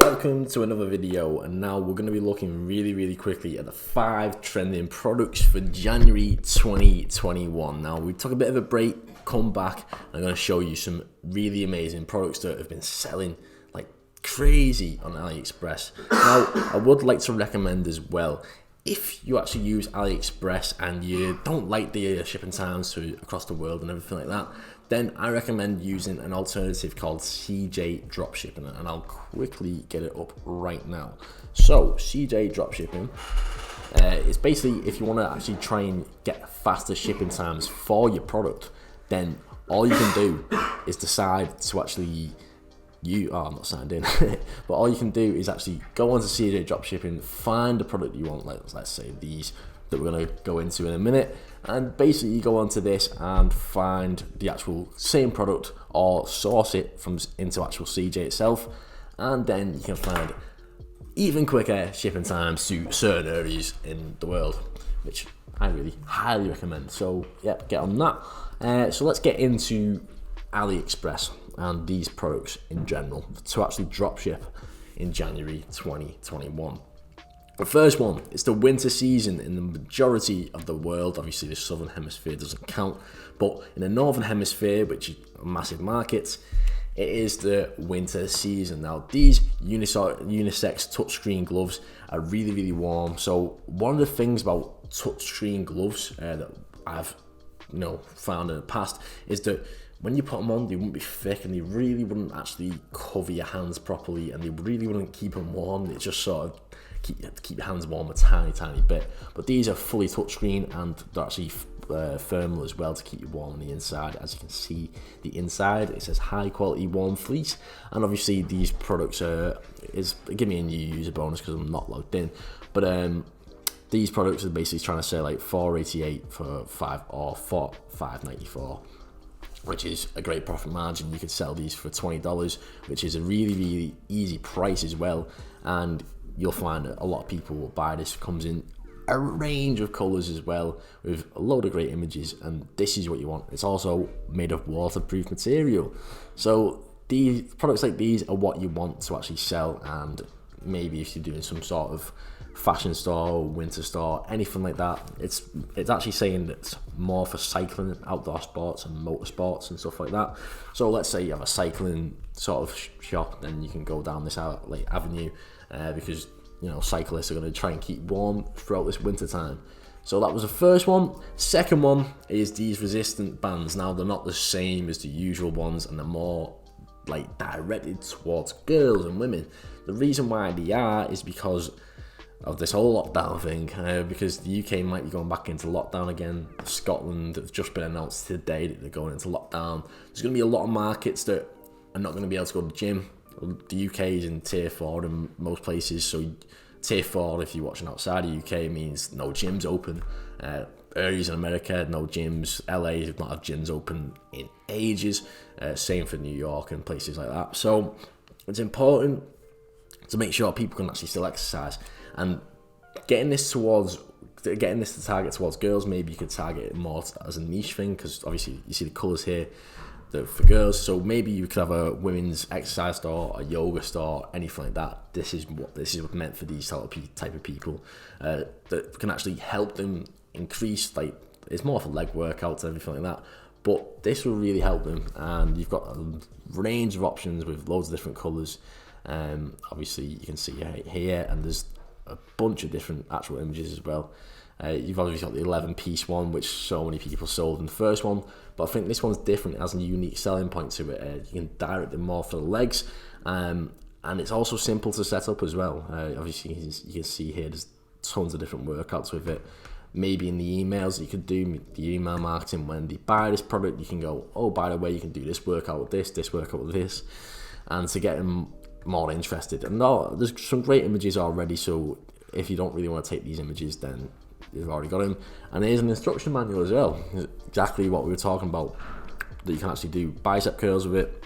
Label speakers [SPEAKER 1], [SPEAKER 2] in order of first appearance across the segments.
[SPEAKER 1] welcome to another video, and now we're going to be looking really quickly at the 5 trending products for January 2021. Now we took a bit of a break, come back, and I'm going to show you some really amazing products that have been selling like crazy on Aliexpress. Now I would like to recommend as well, if you actually use Aliexpress and you don't like the shipping times to across the world and everything like that, then I recommend using an alternative called CJ Dropshipping, and I'll quickly get it up right now. So CJ Dropshipping is basically, if you want to actually try and get faster shipping times for your product, then all you can do is decide to actually I'm not signed in, but all you can do is actually go onto CJ Dropshipping, find the product you want, let's say these that we're going to go into in a minute, and basically you go onto this and find the actual same product or source it from into actual CJ itself, and then you can find even quicker shipping times to certain areas in the world, which I really highly recommend. So yeah, get on that. So let's get into Aliexpress and these products in general to actually dropship in January 2021. The first one is the winter season in the majority of the world. Obviously the southern hemisphere doesn't count, but in the northern hemisphere, which is a massive market, it is the winter season. Now these unisex touchscreen gloves are really warm. So one of the things about touchscreen gloves that I've found in the past is that when you put them on, they wouldn't be thick and they really wouldn't actually cover your hands properly, and they really wouldn't keep them warm. It just sort of keep your hands warm a tiny bit. But these are fully touchscreen and they're actually thermal as well to keep you warm on the inside. As you can see, the inside, it says high quality warm fleece, and obviously these products give me a new user bonus because I'm not logged in, but these products are basically trying to say like $4.88 for 5 or $5.94, which is a great profit margin. You could sell these for $20, which is a really easy price as well, and you'll find that a lot of people will buy this. It comes in a range of colors as well, with a load of great images, and this is what you want. It's also made of waterproof material, so these products like these are what you want to actually sell. And maybe if you're doing some sort of fashion store, winter store, anything like that, it's actually saying that it's more for cycling, outdoor sports and motorsports and stuff like that. So let's say you have a cycling sort of shop, then you can go down this avenue because cyclists are going to try and keep warm throughout this winter time. So that was the first one. Second one is these resistant bands. Now they're not the same as the usual ones, and they're more like directed towards girls and women. The reason why they are is because of this whole lockdown thing, because the UK might be going back into lockdown again. Scotland have just been announced today that they're going into lockdown. There's going to be a lot of markets that are not going to be able to go to the gym. The UK is in tier 4 in most places, so tier 4, if you're watching outside the UK, means no gyms open. Areas in America, no gyms. LA does not have gyms open in ages. Same for New York and places like that. So it's important to make sure people can actually still exercise, and getting this to target towards girls. Maybe you could target it more as a niche thing, because obviously you see the colours here for girls. So maybe you could have a women's exercise store, a yoga store, anything like that. This is what meant for these type of people that can actually help them increase, like, it's more for leg workouts and everything like that, but this will really help them. And you've got a range of options with loads of different colours. Obviously you can see here, and there's a bunch of different actual images as well. You've obviously got the 11-piece one, which so many people sold in the first one, but I think this one's different. It has a unique selling point to it. You can direct them more for the legs, and it's also simple to set up as well. Obviously you can see here there's tons of different workouts with it. Maybe in the emails that you could do, the email marketing, when they buy this product, you can go, oh, by the way, you can do this workout with this workout with this, and to get them more interested. And there's some great images already, so if you don't really want to take these images, then you've already got them. And there's an instruction manual as well, exactly what we were talking about, that you can actually do bicep curls with it,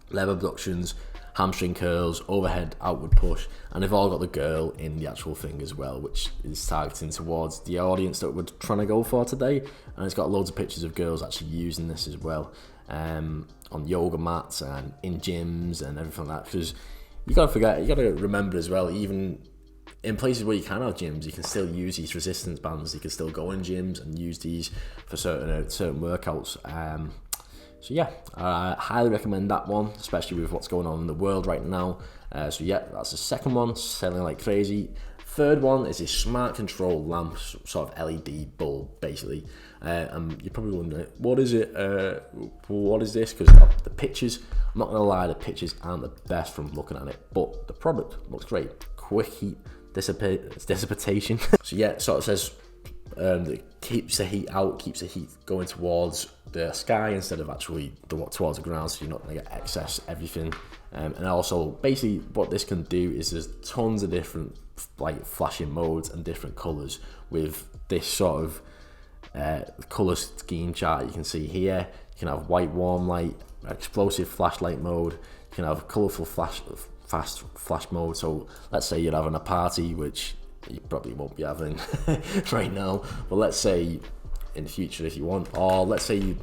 [SPEAKER 1] leg abductions, hamstring curls, overhead outward push, and they've all got the girl in the actual thing as well, which is targeting towards the audience that we're trying to go for today. And it's got loads of pictures of girls actually using this as well, on yoga mats and in gyms and everything like that, because you gotta remember as well, even in places where you can have gyms, you can still use these resistance bands. You can still go in gyms and use these for certain workouts. So yeah, I highly recommend that one, especially with what's going on in the world right now. So yeah, that's the second one, selling like crazy. Third one is a smart control lamp, sort of LED bulb, basically. And you're probably wondering, what is it? What is this? Because the pictures, I'm not gonna lie, the pictures aren't the best from looking at it, but the product looks great. Quick heat dissipation. So yeah, it sort of says it keeps the heat out, keeps the heat going towards the sky instead of actually towards the ground, so you're not gonna get excess everything. And also, basically, what this can do is there's tons of different like flashing modes and different colors with this sort of color scheme chart you can see here. You can have white warm light, explosive flashlight mode. You can have colorful fast flash mode. So let's say you're having a party, which you probably won't be having right now, but let's say in the future if you want, or let's say you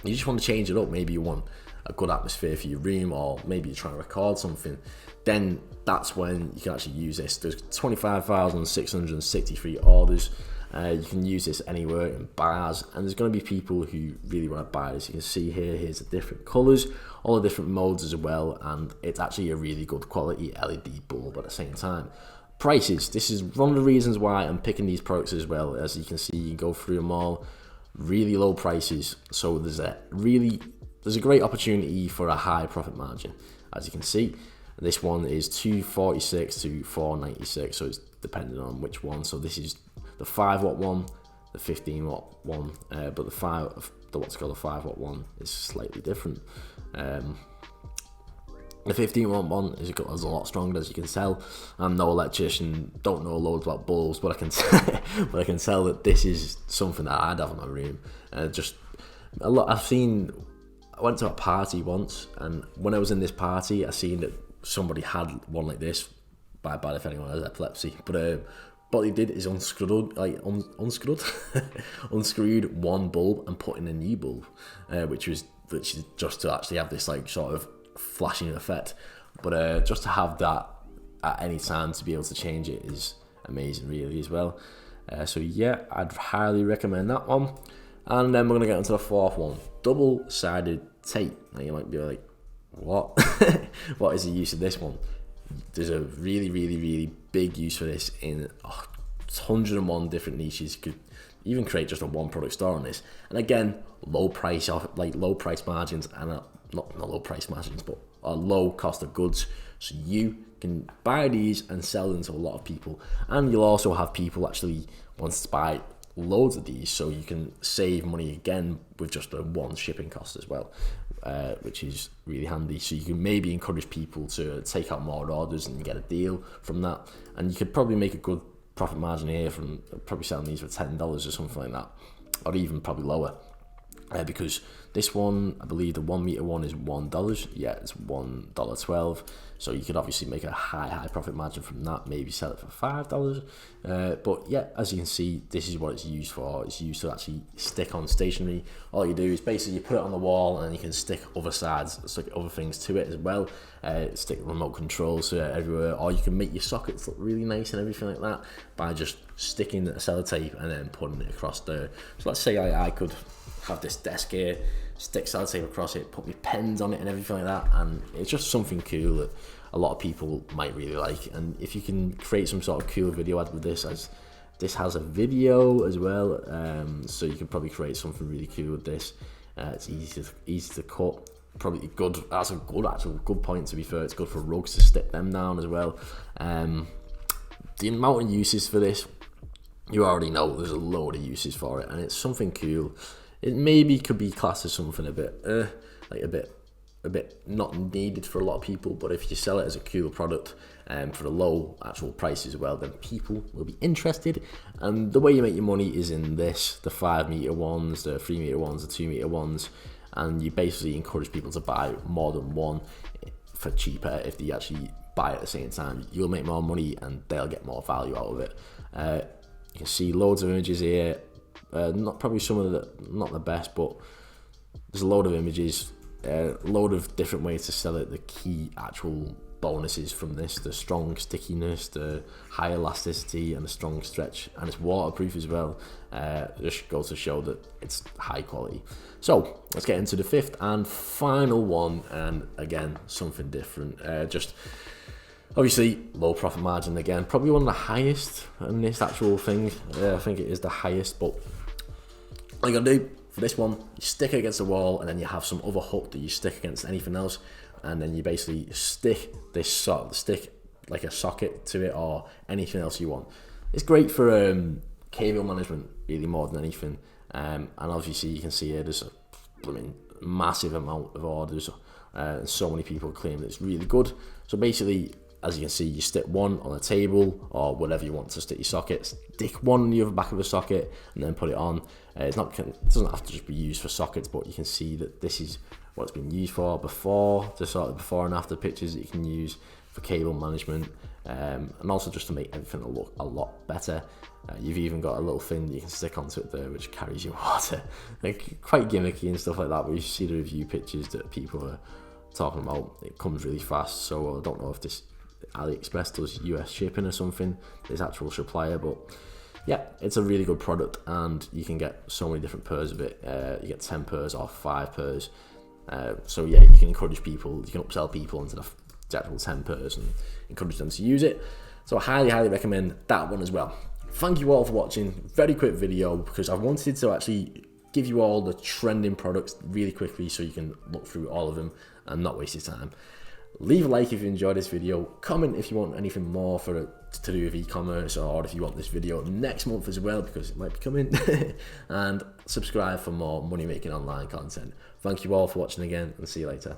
[SPEAKER 1] just want to change it up. Maybe you want a good atmosphere for your room, or maybe you're trying to record something, then that's when you can actually use this. There's 25,663 orders. You can use this anywhere in bars, and there's going to be people who really want to buy this. You can see here's the different colors, all the different modes as well, and it's actually a really good quality LED bulb at the same time. Prices, this is one of the reasons why I'm picking these products as well. As you can see, you can go through them all, really low prices. So there's a great opportunity for a high profit margin. As you can see, this one is $246 to $496, so it's depending on which one. So this is the 5-watt one, the 15-watt one, but the 5-watt one is slightly different. The 15-watt one is a lot stronger, as you can tell. I'm no electrician, don't know loads about bulbs, but I can but I can tell that this is something that I'd have in my room. Just a lot. I went to a party once, and when I was in this party, I seen that somebody had one like this. Bad if anyone has epilepsy, but what they did is unscrewed one bulb and put in a new bulb, which is just to actually have this like sort of flashing effect. But just to have that at any time to be able to change it is amazing, really, as well. So yeah, I'd highly recommend that one. And then we're gonna get into the fourth one, double-sided tape. Now you might be like, what? What is the use of this one? There's a really big use for this in 101 different niches. You could even create just a one product store on this. And again, low price margins, and not low price margins, but a low cost of goods. So you can buy these and sell them to a lot of people, and you'll also have people actually want to buy loads of these, so you can save money again with just a one shipping cost as well, which is really handy. So you can maybe encourage people to take out more orders and get a deal from that, and you could probably make a good profit margin here from probably selling these for $10 or something like that, or even probably lower, because this one, I believe the 1 meter one is $1. Yeah, it's $1.12. So you could obviously make a high profit margin from that, maybe sell it for $5. But yeah, as you can see, this is what it's used for. It's used to actually stick on stationery. All you do is basically you put it on the wall, and you can stick other things to it as well. Stick remote controls everywhere, or you can make your sockets look really nice and everything like that by just sticking a sellotape and then putting it across there. So let's say I could have this desk here, stick sellotape across it, put my pens on it and everything like that, and it's just something cool that a lot of people might really like. And if you can create some sort of cool video ad with this, as this has a video as well, so you can probably create something really cool with this. It's easy to cut, probably good. That's a good point, to be fair. It's good for rugs to stick them down as well. The amount of uses for this, you already know there's a load of uses for it, and it's something cool. It maybe could be classed as something a bit not needed for a lot of people, but if you sell it as a cool product for the low actual price as well, then people will be interested. And the way you make your money is in this, the 5 meter ones, the 3 meter ones, the 2 meter ones, and you basically encourage people to buy more than one for cheaper. If they actually buy at the same time, you'll make more money and they'll get more value out of it. You can see loads of images here. Not probably some of not the best, but there's a load of images, a load of different ways to sell it. The key actual bonuses from this: the strong stickiness, the high elasticity, and the strong stretch, and it's waterproof as well. Just goes to show that it's high quality. So let's get into the fifth and final one, and again, something different. Just obviously low profit margin again, probably one of the highest in this actual thing. I think it is the highest, but all you gotta do for this one, you stick it against the wall, and then you have some other hook that you stick against anything else, and then you basically stick this stick like a socket to it or anything else you want. It's great for cable management, really, more than anything. And obviously you can see here there's a massive amount of orders, and so many people claim that it's really good. So basically, as you can see, you stick one on a table or whatever you want to stick your sockets. Stick one on the other back of the socket and then put it on. It doesn't have to just be used for sockets, but you can see that this is what it's been used for before, the sort of before and after pictures that you can use for cable management, and also just to make everything look a lot better. You've even got a little thing that you can stick onto it there which carries your water. Like, quite gimmicky and stuff like that, but you see the review pictures that people are talking about. It comes really fast, so I don't know if this Aliexpress does US shipping or something, this actual supplier, but yeah, it's a really good product, and you can get so many different pairs of it. You get 10 pairs or 5 pairs. So yeah, you can encourage people, you can upsell people into the actual 10 pairs and encourage them to use it. So I highly recommend that one as well. Thank you all for watching. Very quick video, because I wanted to actually give you all the trending products really quickly so you can look through all of them and not waste your time. Leave a like if you enjoyed this video, comment if you want anything more to do with e-commerce, or if you want this video next month as well, because it might be coming, and subscribe for more money making online content. Thank you all for watching again, and see you later.